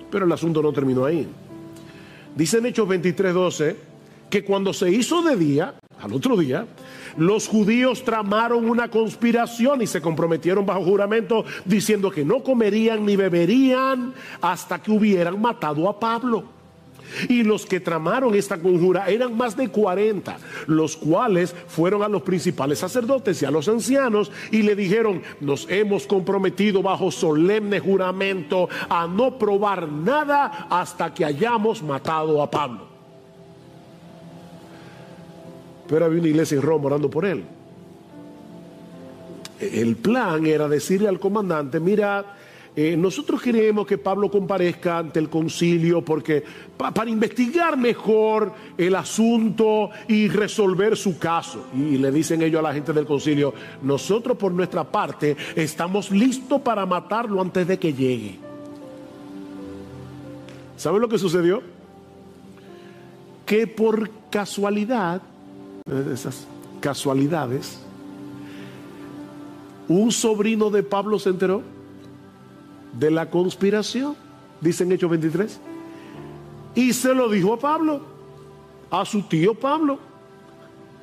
Pero el asunto no terminó ahí. Dice en Hechos 23:12 que cuando se hizo de día, al otro día, los judíos tramaron una conspiración y se comprometieron bajo juramento diciendo que no comerían ni beberían hasta que hubieran matado a Pablo. Y los que tramaron esta conjura eran más de 40, los cuales fueron a los principales sacerdotes y a los ancianos y le dijeron: nos hemos comprometido bajo solemne juramento a no probar nada hasta que hayamos matado a Pablo. Pero había una iglesia en Roma orando por él. El plan era decirle al comandante: mira, nosotros queremos que Pablo comparezca ante el concilio porque para investigar mejor el asunto y resolver su caso. Y le dicen ellos a la gente del concilio: nosotros por nuestra parte estamos listos para matarlo antes de que llegue. ¿Saben lo que sucedió? Que por casualidad, esas casualidades, un sobrino de Pablo se enteró de la conspiración, dice en Hechos 23, y se lo dijo a Pablo, a su tío Pablo: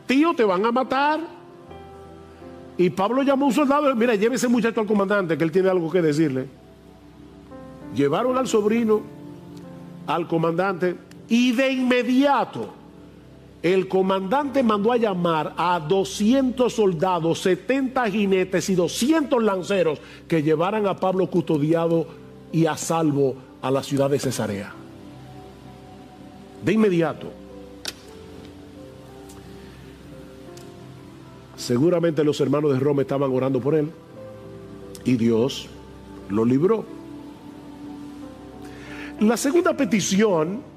tío, te van a matar. Y Pablo llamó a un soldado: mira, lleve ese muchacho al comandante, que él tiene algo que decirle. Llevaron al sobrino al comandante y de inmediato el comandante mandó a llamar a 200 soldados, 70 jinetes y 200 lanceros que llevaran a Pablo custodiado y a salvo a la ciudad de Cesarea. De inmediato. Seguramente los hermanos de Roma estaban orando por él y Dios lo libró. La segunda petición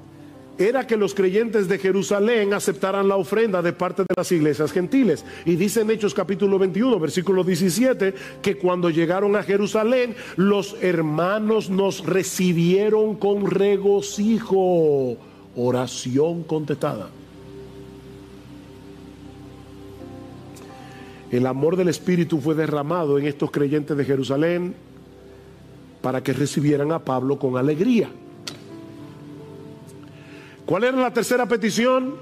era que los creyentes de Jerusalén aceptaran la ofrenda de parte de las iglesias gentiles. Y dice en Hechos capítulo 21, versículo 17, que cuando llegaron a Jerusalén, los hermanos nos recibieron con regocijo. Oración contestada. El amor del Espíritu fue derramado en estos creyentes de Jerusalén para que recibieran a Pablo con alegría. ¿Cuál era la tercera petición?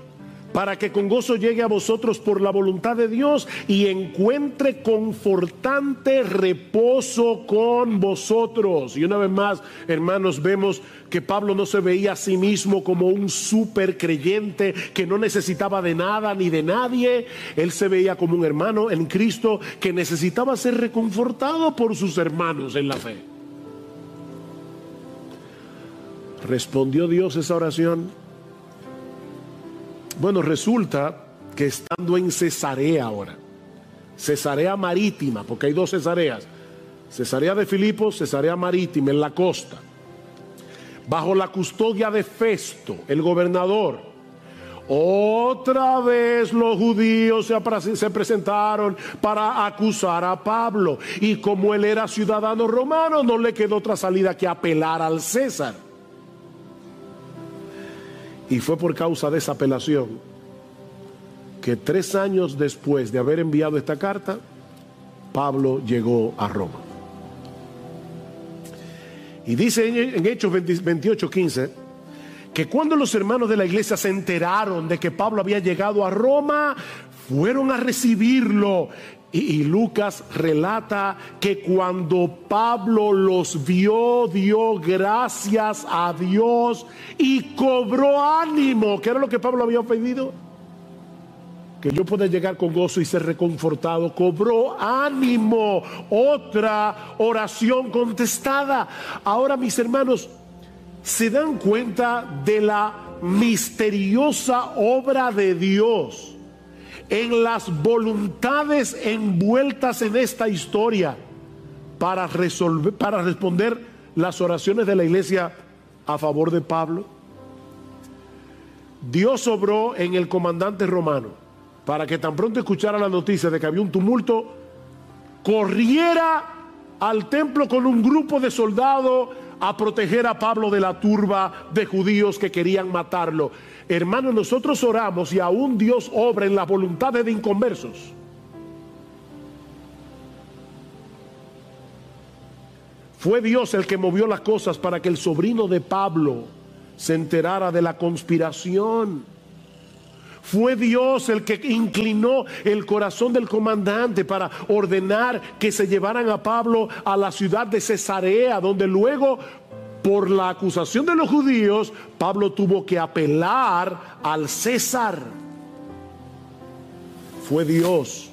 Para que con gozo llegue a vosotros por la voluntad de Dios y encuentre confortante reposo con vosotros. Y una vez más, hermanos, vemos que Pablo no se veía a sí mismo como un súper creyente que no necesitaba de nada ni de nadie. Él se veía como un hermano en Cristo que necesitaba ser reconfortado por sus hermanos en la fe. ¿Respondió Dios esa oración? Bueno, resulta que estando en Cesarea ahora, Cesarea Marítima, porque hay dos Cesareas, Cesarea de Filipos, Cesarea Marítima, en la costa, bajo la custodia de Festo, el gobernador, otra vez los judíos se presentaron para acusar a Pablo, y como él era ciudadano romano, no le quedó otra salida que apelar al César. Y fue por causa de esa apelación que 3 años después de haber enviado esta carta, Pablo llegó a Roma. Y dice en Hechos 28:15 que cuando los hermanos de la iglesia se enteraron de que Pablo había llegado a Roma, fueron a recibirlo. Y Lucas relata que cuando Pablo los vio, dio gracias a Dios y cobró ánimo. ¿Qué era lo que Pablo había pedido? Que yo pueda llegar con gozo y ser reconfortado. Cobró ánimo. Otra oración contestada. Ahora, mis hermanos, ¿se dan cuenta de la misteriosa obra de Dios en las voluntades envueltas en esta historia para responder las oraciones de la iglesia a favor de Pablo? Dios obró en el comandante romano para que tan pronto escuchara la noticia de que había un tumulto, corriera al templo con un grupo de soldados a proteger a Pablo de la turba de judíos que querían matarlo. Hermanos, nosotros oramos y aún Dios obra en las voluntades de inconversos. Fue Dios el que movió las cosas para que el sobrino de Pablo se enterara de la conspiración. Fue Dios el que inclinó el corazón del comandante para ordenar que se llevaran a Pablo a la ciudad de Cesarea, donde luego, por la acusación de los judíos, Pablo tuvo que apelar al César. Fue Dios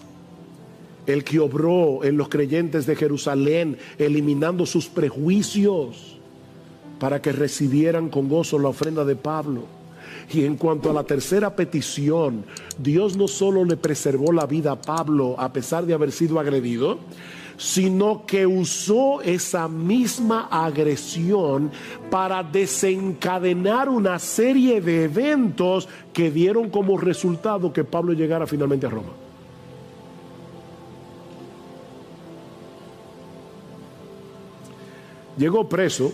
el que obró en los creyentes de Jerusalén, eliminando sus prejuicios para que recibieran con gozo la ofrenda de Pablo. Y en cuanto a la tercera petición, Dios no solo le preservó la vida a Pablo a pesar de haber sido agredido, sino que usó esa misma agresión para desencadenar una serie de eventos que dieron como resultado que Pablo llegara finalmente a Roma. Llegó preso,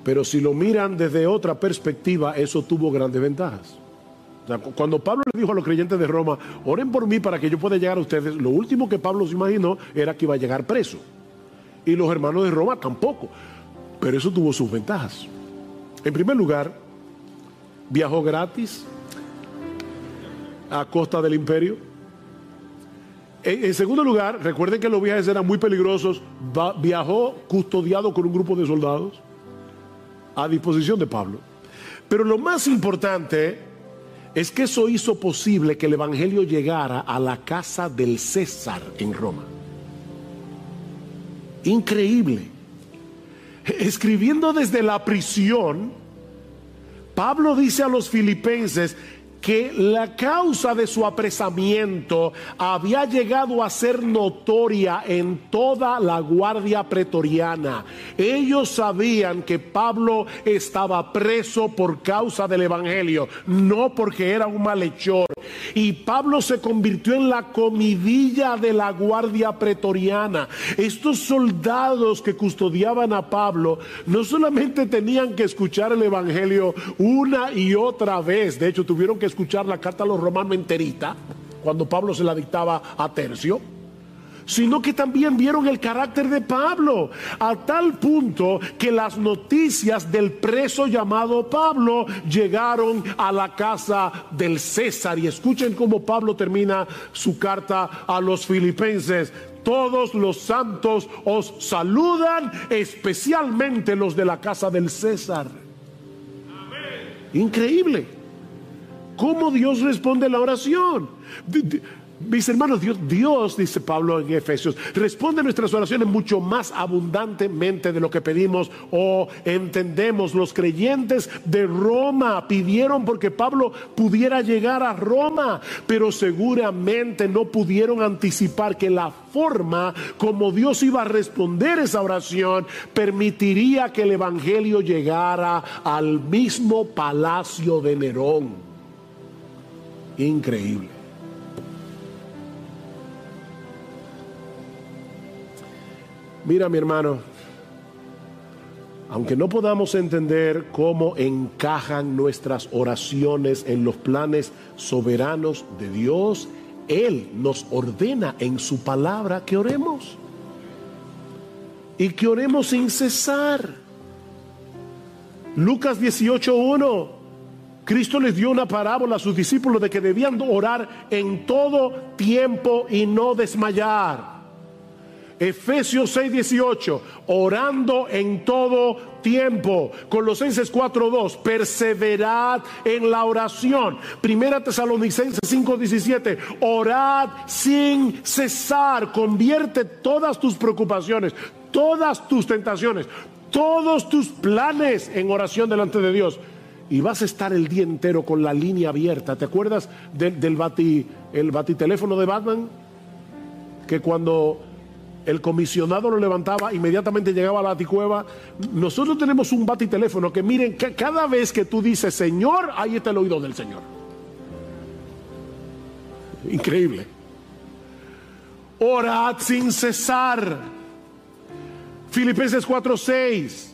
pero si lo miran desde otra perspectiva, eso tuvo grandes ventajas. O sea, cuando Pablo le dijo a los creyentes de Roma, oren por mí para que yo pueda llegar a ustedes, lo último que Pablo se imaginó era que iba a llegar preso. Y los hermanos de Roma tampoco. Pero eso tuvo sus ventajas. En primer lugar, viajó gratis a costa del imperio. En segundo lugar, recuerden que los viajes eran muy peligrosos. Viajó custodiado con un grupo de soldados a disposición de Pablo. Pero lo más importante es que eso hizo posible que el evangelio llegara a la casa del César en Roma. Increíble. Escribiendo desde la prisión, Pablo dice a los filipenses que la causa de su apresamiento había llegado a ser notoria en toda la guardia pretoriana. Ellos sabían que Pablo estaba preso por causa del evangelio, no porque era un malhechor. Y Pablo se convirtió en la comidilla de la guardia pretoriana. Estos soldados que custodiaban a Pablo no solamente tenían que escuchar el evangelio una y otra vez, de hecho tuvieron que escuchar la carta a los romanos enterita cuando Pablo se la dictaba a tercio, sino que también vieron el carácter de Pablo, a tal punto que las noticias del preso llamado Pablo llegaron a la casa del César. Y escuchen cómo Pablo termina su carta a los filipenses: todos los santos os saludan, especialmente los de la casa del César. Increíble cómo Dios responde la oración. Mis hermanos, Dios, dice Pablo en Efesios, responde nuestras oraciones mucho más abundantemente de lo que pedimos o entendemos. Los creyentes de Roma pidieron porque Pablo pudiera llegar a Roma, pero seguramente no pudieron anticipar que la forma como Dios iba a responder esa oración permitiría que el evangelio llegara al mismo palacio de Nerón. Increíble. Mira, mi hermano, aunque no podamos entender cómo encajan nuestras oraciones en los planes soberanos de Dios, Él nos ordena en su palabra que oremos. Y que oremos sin cesar. Lucas 18:1. Cristo les dio una parábola a sus discípulos de que debían orar en todo tiempo y no desmayar. Efesios 6:18, orando en todo tiempo. Colosenses 4:2, perseverad en la oración. Primera Tesalonicenses 5:17, orad sin cesar. Convierte todas tus preocupaciones, todas tus tentaciones, todos tus planes en oración delante de Dios. Y vas a estar el día entero con la línea abierta. ¿Te acuerdas del batiteléfono de Batman? Que cuando el comisionado lo levantaba, inmediatamente llegaba a la baticueva. Nosotros tenemos un batiteléfono que, miren, que cada vez que tú dices Señor, ahí está el oído del Señor. Increíble. Orad sin cesar. Filipenses 4:6.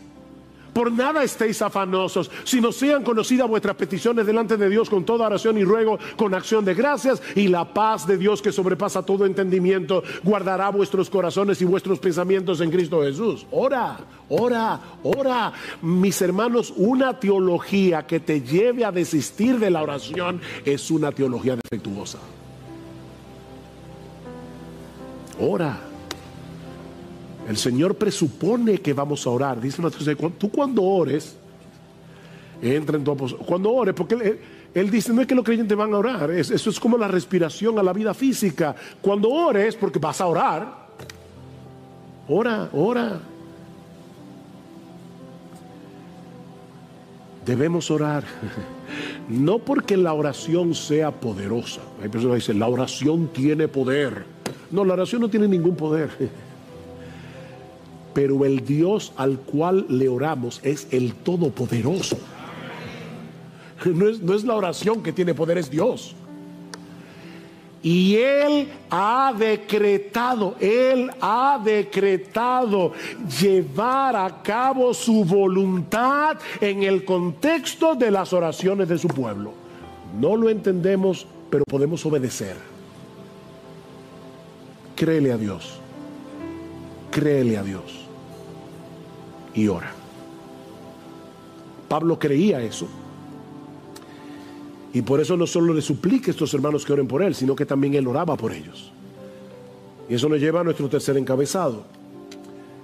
Por nada estéis afanosos, sino sean conocidas vuestras peticiones delante de Dios con toda oración y ruego, con acción de gracias, y la paz de Dios que sobrepasa todo entendimiento guardará vuestros corazones y vuestros pensamientos en Cristo Jesús. Ora, ora, ora. Mis hermanos, una teología que te lleve a desistir de la oración es una teología defectuosa. Ora. El Señor presupone que vamos a orar. Dice una cosa, tú cuando ores, entra en tu apostolado. Cuando ores, porque él dice, no es que los creyentes van a orar, eso es como la respiración a la vida física. Cuando ores, porque vas a orar, ora, ora. Debemos orar, no porque la oración sea poderosa. Hay personas que dicen, la oración tiene poder. No, la oración no tiene ningún poder. Pero el Dios al cual le oramos es el Todopoderoso. No es la oración que tiene poder, es Dios. Y Él ha decretado llevar a cabo su voluntad en el contexto de las oraciones de su pueblo. No lo entendemos, pero podemos obedecer. Créele a Dios. Créele a Dios. Y ora. Pablo creía eso. Y por eso no solo le suplica a estos hermanos que oren por él, sino que también él oraba por ellos. Y eso nos lleva a nuestro tercer encabezado.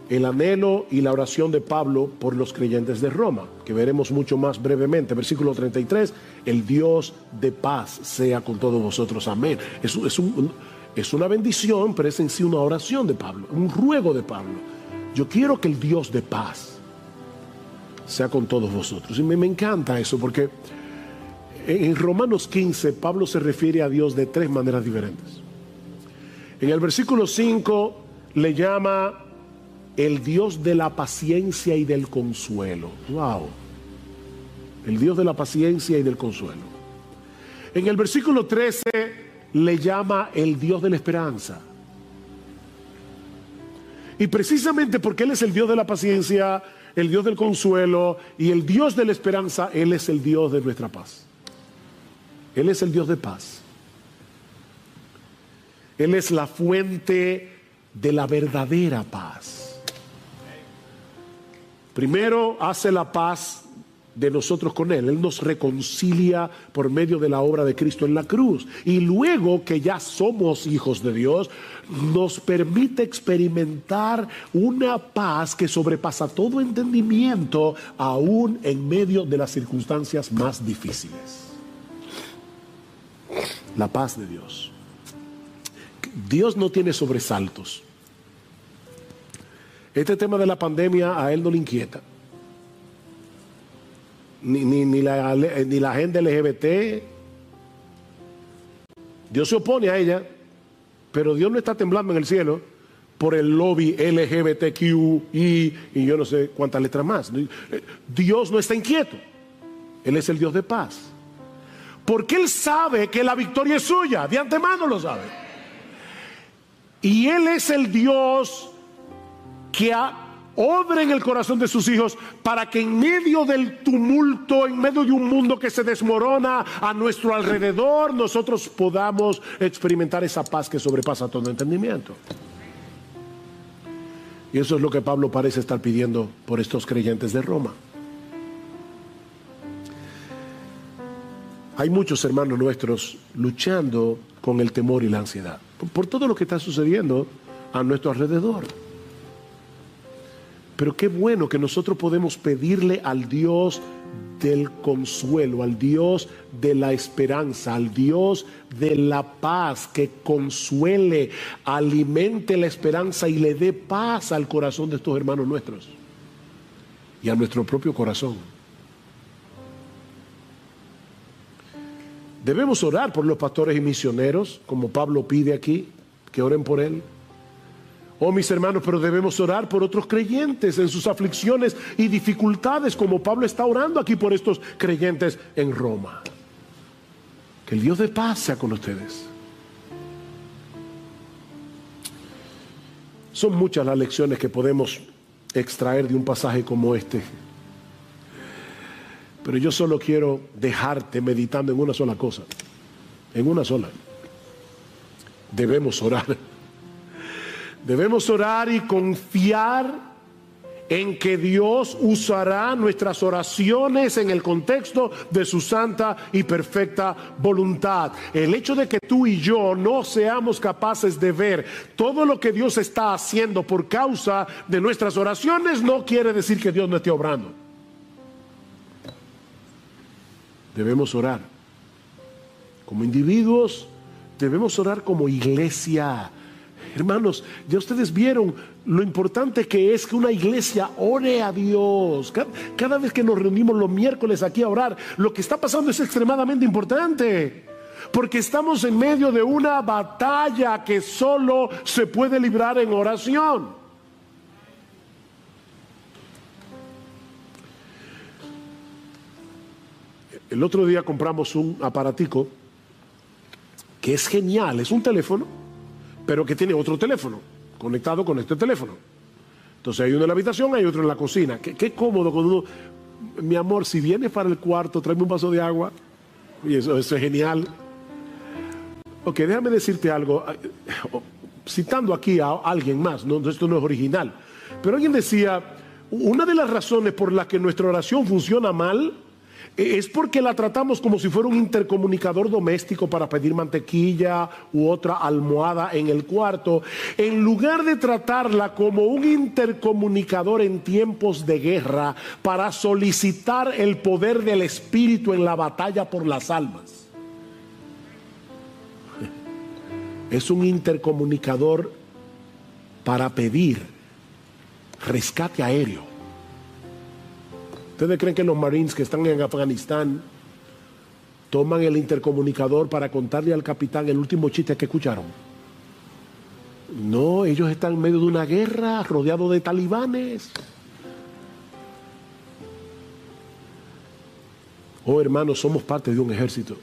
El anhelo y la oración de Pablo por los creyentes de Roma, que veremos mucho más brevemente. Versículo 33, el Dios de paz sea con todos vosotros. Amén. Es una bendición, pero es en sí una oración de Pablo, un ruego de Pablo. Yo quiero que el Dios de paz sea con todos vosotros. Y me encanta eso, porque en Romanos 15 Pablo se refiere a Dios de tres maneras diferentes. En el versículo 5 le llama el Dios de la paciencia y del consuelo. Wow. El Dios de la paciencia y del consuelo. En el versículo 13 le llama el Dios de la esperanza. Y precisamente porque Él es el Dios de la paciencia, el Dios del consuelo y el Dios de la esperanza, Él es el Dios de nuestra paz. Él es el Dios de paz. Él es la fuente de la verdadera paz. Primero hace la paz de nosotros con Él. Él nos reconcilia por medio de la obra de Cristo en la cruz. Y luego que ya somos hijos de Dios, nos permite experimentar una paz que sobrepasa todo entendimiento, aún en medio de las circunstancias más difíciles. La paz de Dios. Dios no tiene sobresaltos. Este tema de la pandemia a Él no le inquieta. Ni la agenda LGBT. Dios se opone a ella, pero Dios no está temblando en el cielo por el lobby LGBTQI y yo no sé cuántas letras más. Dios no está inquieto. Él es el Dios de paz. Porque Él sabe que la victoria es suya. De antemano lo sabe. Y Él es el Dios que obra en el corazón de sus hijos para que en medio del tumulto, en medio de un mundo que se desmorona a nuestro alrededor, nosotros podamos experimentar esa paz que sobrepasa todo entendimiento. Y eso es lo que Pablo parece estar pidiendo por estos creyentes de Roma. Hay muchos hermanos nuestros luchando con el temor y la ansiedad por todo lo que está sucediendo a nuestro alrededor. Pero qué bueno que nosotros podemos pedirle al Dios del consuelo, al Dios de la esperanza, al Dios de la paz, que consuele, alimente la esperanza y le dé paz al corazón de estos hermanos nuestros y a nuestro propio corazón. Debemos orar por los pastores y misioneros, como Pablo pide aquí, que oren por él. Oh, mis hermanos, pero debemos orar por otros creyentes en sus aflicciones y dificultades, como Pablo está orando aquí por estos creyentes en Roma. Que el Dios de paz sea con ustedes. Son muchas las lecciones que podemos extraer de un pasaje como este. Pero yo solo quiero dejarte meditando en una sola cosa. En una sola. Debemos orar. Debemos orar y confiar en que Dios usará nuestras oraciones en el contexto de su santa y perfecta voluntad. El hecho de que tú y yo no seamos capaces de ver todo lo que Dios está haciendo por causa de nuestras oraciones no quiere decir que Dios no esté obrando. Debemos orar como individuos, debemos orar como iglesia. Hermanos, ya ustedes vieron lo importante que es que una iglesia ore a Dios. Cada vez que nos reunimos los miércoles aquí a orar, lo que está pasando es extremadamente importante, porque estamos en medio de una batalla que solo se puede librar en oración. El otro día compramos un aparatico que es genial, es un teléfono, pero que tiene otro teléfono conectado con este teléfono. Entonces hay uno en la habitación, hay otro en la cocina. Qué cómodo cuando uno, mi amor, si vienes para el cuarto, tráeme un vaso de agua. Y eso es genial. Ok, déjame decirte algo, citando aquí a alguien más, no, esto no es original, pero alguien decía, una de las razones por las que nuestra oración funciona mal es porque la tratamos como si fuera un intercomunicador doméstico para pedir mantequilla u otra almohada en el cuarto, en lugar de tratarla como un intercomunicador en tiempos de guerra para solicitar el poder del Espíritu en la batalla por las almas. Es un intercomunicador para pedir rescate aéreo. ¿Ustedes creen que los Marines que están en Afganistán toman el intercomunicador para contarle al capitán el último chiste que escucharon? No, ellos están en medio de una guerra, rodeados de talibanes. Oh, hermanos, somos parte de un ejército.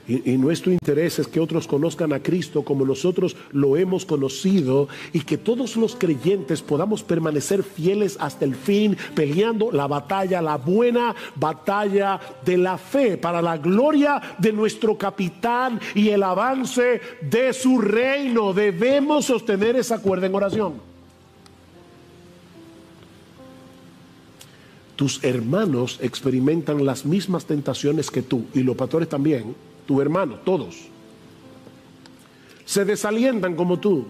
Y nuestro interés es que otros conozcan a Cristo como nosotros lo hemos conocido, y que todos los creyentes podamos permanecer fieles hasta el fin, peleando la batalla, la buena batalla de la fe, para la gloria de nuestro capitán y el avance de su reino. Debemos sostener esa cuerda en oración. Tus hermanos experimentan las mismas tentaciones que tú, y los pastores también. Tu hermano, todos se desalientan como tú.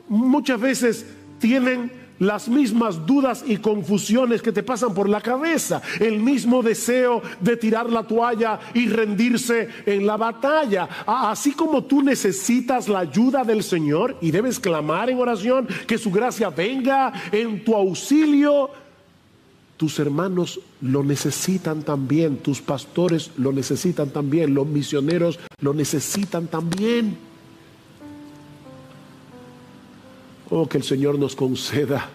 Muchas veces tienen las mismas dudas y confusiones que te pasan por la cabeza, el mismo deseo de tirar la toalla y rendirse en la batalla. Así como tú necesitas la ayuda del Señor y debes clamar en oración que su gracia venga en tu auxilio, tus hermanos lo necesitan también, tus pastores lo necesitan también, los misioneros lo necesitan también. Oh, que el Señor nos conceda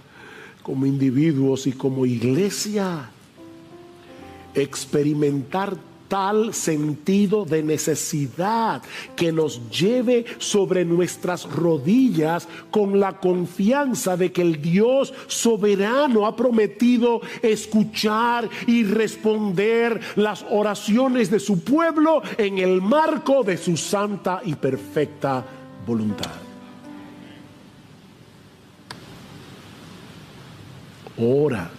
como individuos y como iglesia experimentar tal sentido de necesidad que nos lleve sobre nuestras rodillas con la confianza de que el Dios soberano ha prometido escuchar y responder las oraciones de su pueblo en el marco de su santa y perfecta voluntad. Ora,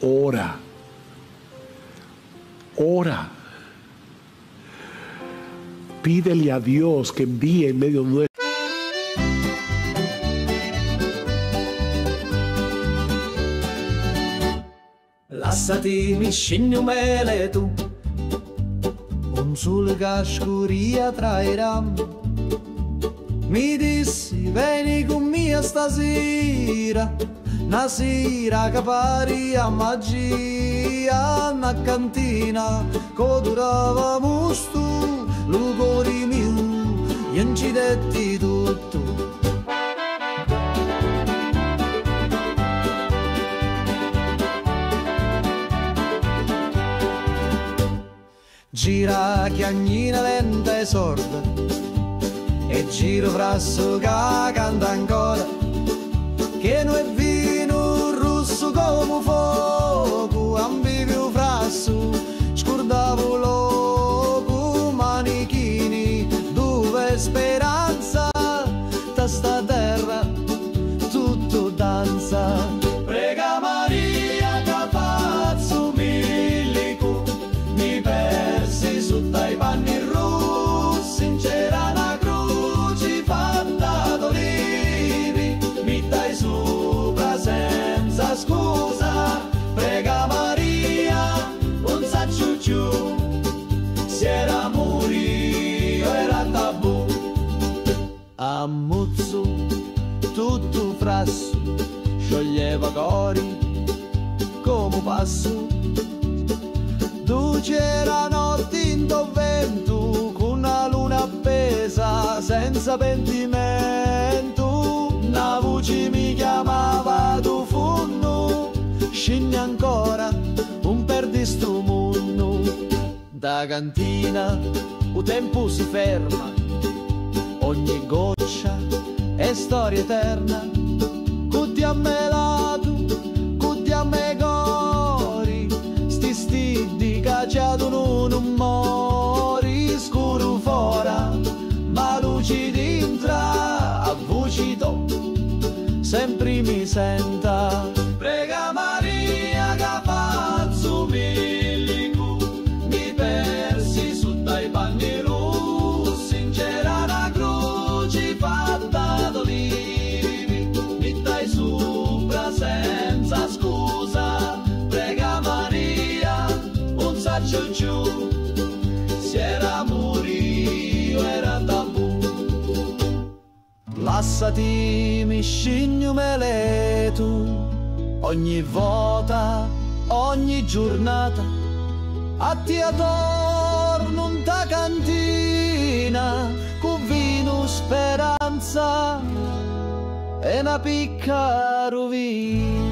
ora. ora. Pídele a Dios que envíe en medio nuestro. Lassati mi scendi un mele tu, un sole che scuria trairà. Mi dissi vieni con me stasera, una sera che pari a magia, una cantina che durava musto, lo cuore mio, io ci detti tutto. Gira chiagnina lenta e sorda, e giro frasso che canta ancora, che non è vino rosso come fuoco, ambivi frasso, scordavo loco, manichini, dove speranza, da sta terra tutto danza. Prega Maria che faccio milico, mi persi su dai panni rossi, in c'era una croce fatta d'olivi, mi dai sopra senza scusa. Prega Maria, non saccio più, se era morio era tabù. Ammuzzo tutto frasso, scioglieva cori come passo. C'era notte in vento, con una luna appesa senza pentimento. Una voce mi chiamava tu funno, scendi ancora un perdi sto mondo. Da cantina il tempo si ferma, ogni goccia è storia eterna. Cutti a me lato, cutti a me cori, sti cacciato non mori, scuro fora, ma luci dentro, a voci to, sempre mi senta. Prega Maria che faccio milico, mi persi su dai panni rossi, c'era una croce fatta d'olivi, mi dai sopra senza scusa. Prega Maria, non saccio più, se era morio era tabù. Lassati mi scegno mele tu, ogni volta, ogni giornata, a te torno in ta cantina, con vino speranza e una picca rovina.